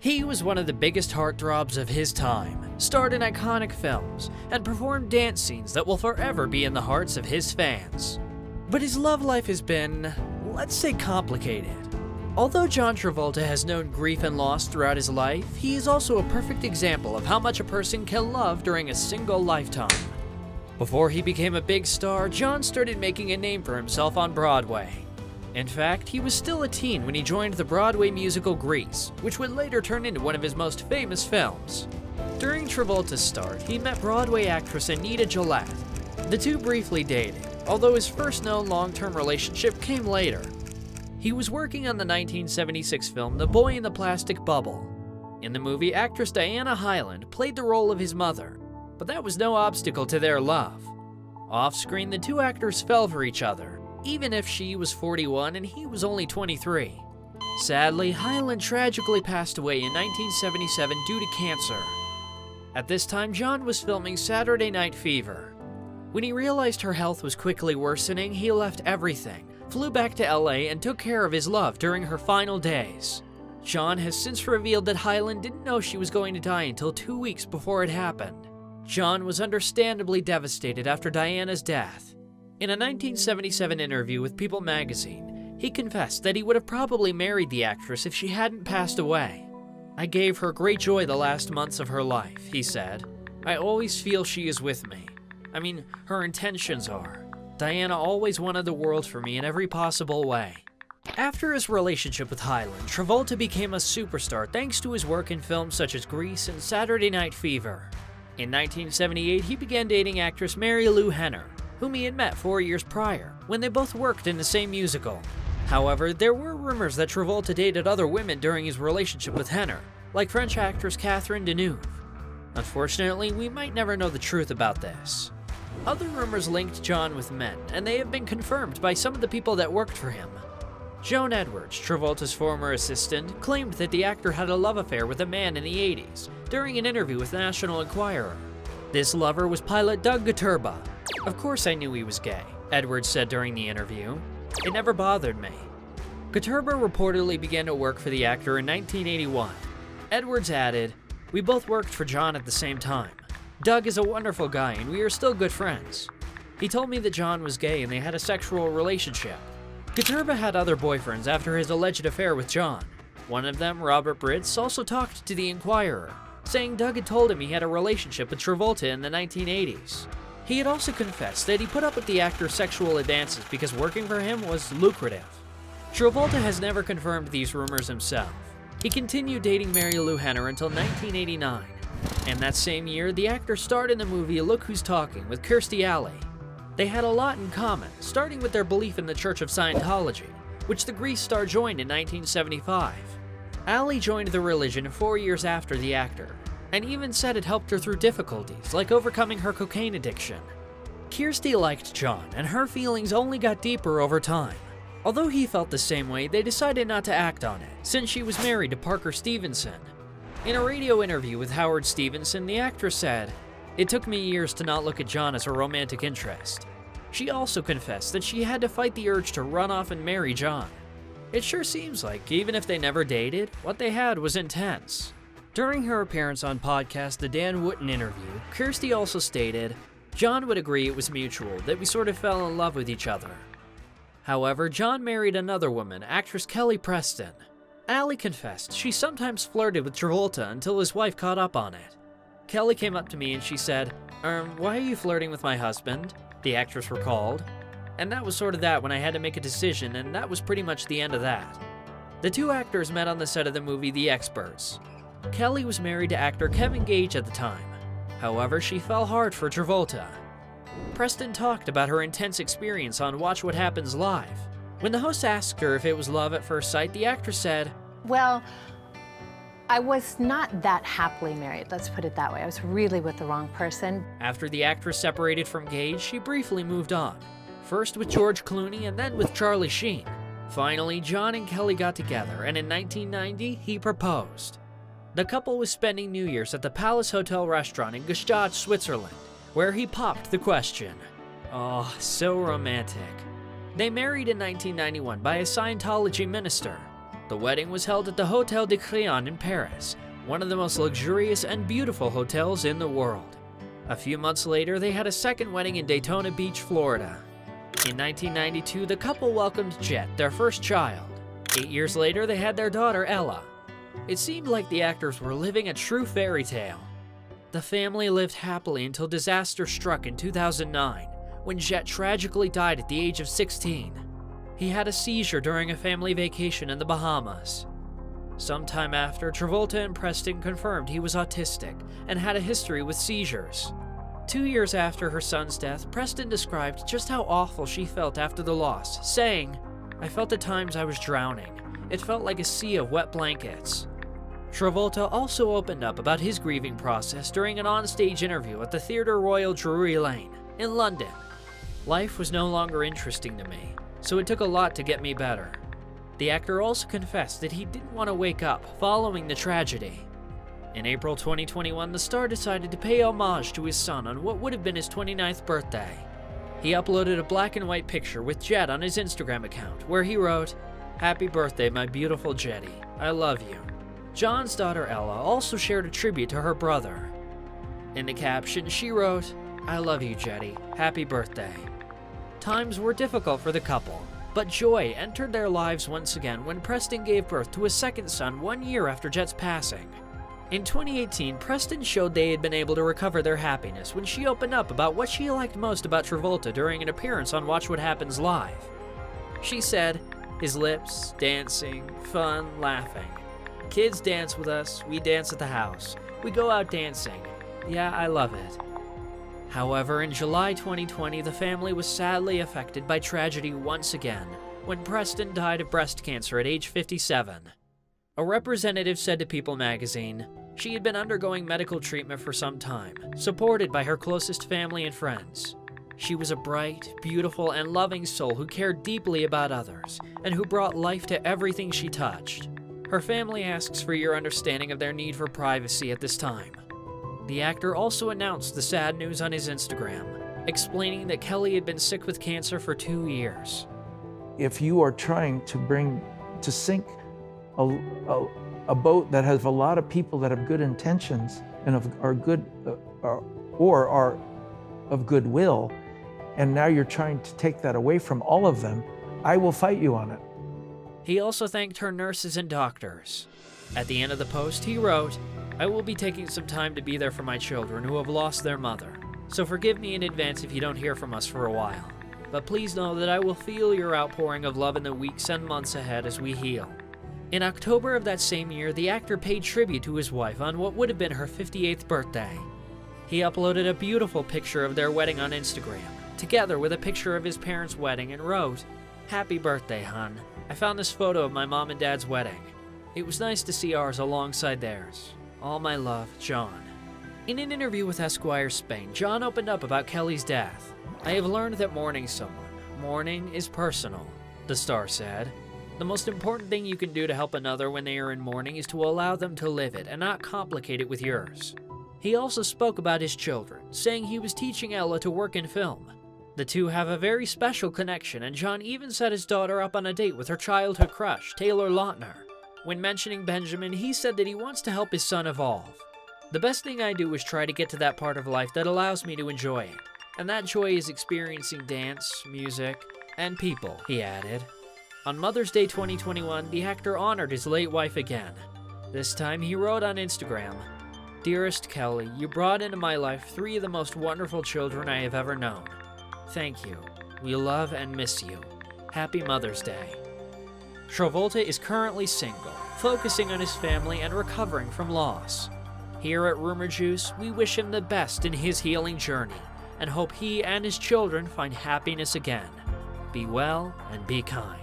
He was one of the biggest heartthrobs of his time, starred in iconic films, and performed dance scenes that will forever be in the hearts of his fans. But his love life has been, let's say, complicated. Although John Travolta has known grief and loss throughout his life, he is also a perfect example of how much a person can love during a single lifetime. Before he became a big star, John started making a name for himself on Broadway. In fact, he was still a teen when he joined the Broadway musical Grease, which would later turn into one of his most famous films. During Travolta's start, he met Broadway actress Anita Gillette. The two briefly dated, although his first known long-term relationship came later. He was working on the 1976 film The Boy in the Plastic Bubble. In the movie, actress Diana Hyland played the role of his mother, but that was no obstacle to their love. Off-screen, the two actors fell for each other, even if she was 41 and he was only 23. Sadly, Hyland tragically passed away in 1977 due to cancer. At this time, John was filming Saturday Night Fever. When he realized her health was quickly worsening, he left everything, flew back to LA, and took care of his love during her final days. John has since revealed that Hyland didn't know she was going to die until 2 weeks before it happened. John was understandably devastated after Diana's death. In a 1977 interview with People magazine, he confessed that he would have probably married the actress if she hadn't passed away. "I gave her great joy the last months of her life," he said. "I always feel she is with me. I mean, her intentions are. Diana always wanted the world for me in every possible way." After his relationship with Hyland, Travolta became a superstar thanks to his work in films such as Grease and Saturday Night Fever. In 1978, he began dating actress Mary Lou Henner, whom he had met 4 years prior, when they both worked in the same musical. However, there were rumors that Travolta dated other women during his relationship with Henner, like French actress Catherine Deneuve. Unfortunately, we might never know the truth about this. Other rumors linked John with men, and they have been confirmed by some of the people that worked for him. Joan Edwards, Travolta's former assistant, claimed that the actor had a love affair with a man in the 80s during an interview with National Enquirer. This lover was pilot Doug Gotterba. "Of course I knew he was gay," Edwards said during the interview. "It never bothered me." Gotterba reportedly began to work for the actor in 1981. Edwards added, "We both worked for John at the same time. Doug is a wonderful guy and we are still good friends. He told me that John was gay and they had a sexual relationship." Gotterba had other boyfriends after his alleged affair with John. One of them, Robert Britz, also talked to the Enquirer, saying Doug had told him he had a relationship with Travolta in the 1980s. He had also confessed that he put up with the actor's sexual advances because working for him was lucrative. Travolta has never confirmed these rumors himself. He continued dating Mary Lou Henner until 1989. And that same year, the actor starred in the movie Look Who's Talking with Kirstie Alley. They had a lot in common, starting with their belief in the Church of Scientology, which the Grease star joined in 1975. Alley joined the religion 4 years after the actor, and even said it helped her through difficulties, like overcoming her cocaine addiction. Kirstie liked John, and her feelings only got deeper over time. Although he felt the same way, they decided not to act on it, since she was married to Parker Stevenson. In a radio interview with Howard Stevenson, the actress said, "It took me years to not look at John as a romantic interest." She also confessed that she had to fight the urge to run off and marry John. It sure seems like, even if they never dated, what they had was intense. During her appearance on podcast The Dan Wootton Interview, Kirstie also stated, "John would agree it was mutual, that we sort of fell in love with each other." However, John married another woman, actress Kelly Preston. Alley confessed she sometimes flirted with Travolta until his wife caught up on it. "Kelly came up to me and she said, why are you flirting with my husband?" the actress recalled. "And that was sort of that when I had to make a decision, and that was pretty much the end of that." The two actors met on the set of the movie The Experts. Kelly was married to actor Kevin Gage at the time. However, she fell hard for Travolta. Preston talked about her intense experience on Watch What Happens Live. When the host asked her if it was love at first sight, the actress said, "Well, I was not that happily married, let's put it that way. I was really with the wrong person." After the actress separated from Gage, she briefly moved on. First with George Clooney and then with Charlie Sheen. Finally, John and Kelly got together, and in 1990, he proposed. The couple was spending New Year's at the Palace Hotel restaurant in Gstaad, Switzerland, where he popped the question. Oh, so romantic. They married in 1991 by a Scientology minister. The wedding was held at the Hotel de Crillon in Paris, one of the most luxurious and beautiful hotels in the world. A few months later, they had a second wedding in Daytona Beach, Florida. In 1992, the couple welcomed Jet, their first child. 8 years later, they had their daughter, Ella. It seemed like the actors were living a true fairy tale. The family lived happily until disaster struck in 2009, when Jet tragically died at the age of 16. He had a seizure during a family vacation in the Bahamas. Sometime after, Travolta and Preston confirmed he was autistic and had a history with seizures. 2 years after her son's death, Preston described just how awful she felt after the loss, saying, "I felt at times I was drowning. It felt like a sea of wet blankets." Travolta also opened up about his grieving process during an onstage interview at the Theatre Royal Drury Lane in London. "Life was no longer interesting to me, so it took a lot to get me better." The actor also confessed that he didn't want to wake up following the tragedy. In April 2021, the star decided to pay homage to his son on what would have been his 29th birthday. He uploaded a black and white picture with Jet on his Instagram account, where he wrote, "Happy birthday, my beautiful Jetty. I love you." John's daughter Ella also shared a tribute to her brother. In the caption, she wrote, "I love you, Jetty. Happy birthday." Times were difficult for the couple, but joy entered their lives once again when Preston gave birth to a second son 1 year after Jet's passing. In 2018, Preston showed they had been able to recover their happiness when she opened up about what she liked most about Travolta during an appearance on Watch What Happens Live. She said, "His lips, dancing, fun, laughing. Kids dance with us, we dance at the house. We go out dancing. Yeah, I love it." However, in July 2020, the family was sadly affected by tragedy once again when Preston died of breast cancer at age 57. A representative said to People magazine, she had been undergoing medical treatment for some time, supported by her closest family and friends. She was a bright, beautiful, and loving soul who cared deeply about others and who brought life to everything she touched. Her family asks for your understanding of their need for privacy at this time. The actor also announced the sad news on his Instagram, explaining that Kelly had been sick with cancer for 2 years. If you are trying to sink a boat that has a lot of people that have good intentions and are good or are of goodwill, and now you're trying to take that away from all of them, I will fight you on it. He also thanked her nurses and doctors. At the end of the post, he wrote, "I will be taking some time to be there for my children who have lost their mother, so forgive me in advance if you don't hear from us for a while. But please know that I will feel your outpouring of love in the weeks and months ahead as we heal." In October of that same year, the actor paid tribute to his wife on what would have been her 58th birthday. He uploaded a beautiful picture of their wedding on Instagram, together with a picture of his parents' wedding, and wrote, "Happy birthday, hon. I found this photo of my mom and dad's wedding. It was nice to see ours alongside theirs. All my love, John." In an interview with Esquire Spain, John opened up about Kelly's death. "I have learned that mourning mourning is personal," the star said. "The most important thing you can do to help another when they are in mourning is to allow them to live it and not complicate it with yours." He also spoke about his children, saying he was teaching Ella to work in film. The two have a very special connection, and John even set his daughter up on a date with her childhood crush, Taylor Lautner. When mentioning Benjamin, he said that he wants to help his son evolve. "The best thing I do is try to get to that part of life that allows me to enjoy it, and that joy is experiencing dance, music, and people," he added. On Mother's Day 2021, the actor honored his late wife again. This time he wrote on Instagram, "Dearest Kelly, you brought into my life 3 of the most wonderful children I have ever known. Thank you. We love and miss you. Happy Mother's Day." Travolta is currently single, focusing on his family and recovering from loss. Here at Rumour Juice, we wish him the best in his healing journey and hope he and his children find happiness again. Be well and be kind.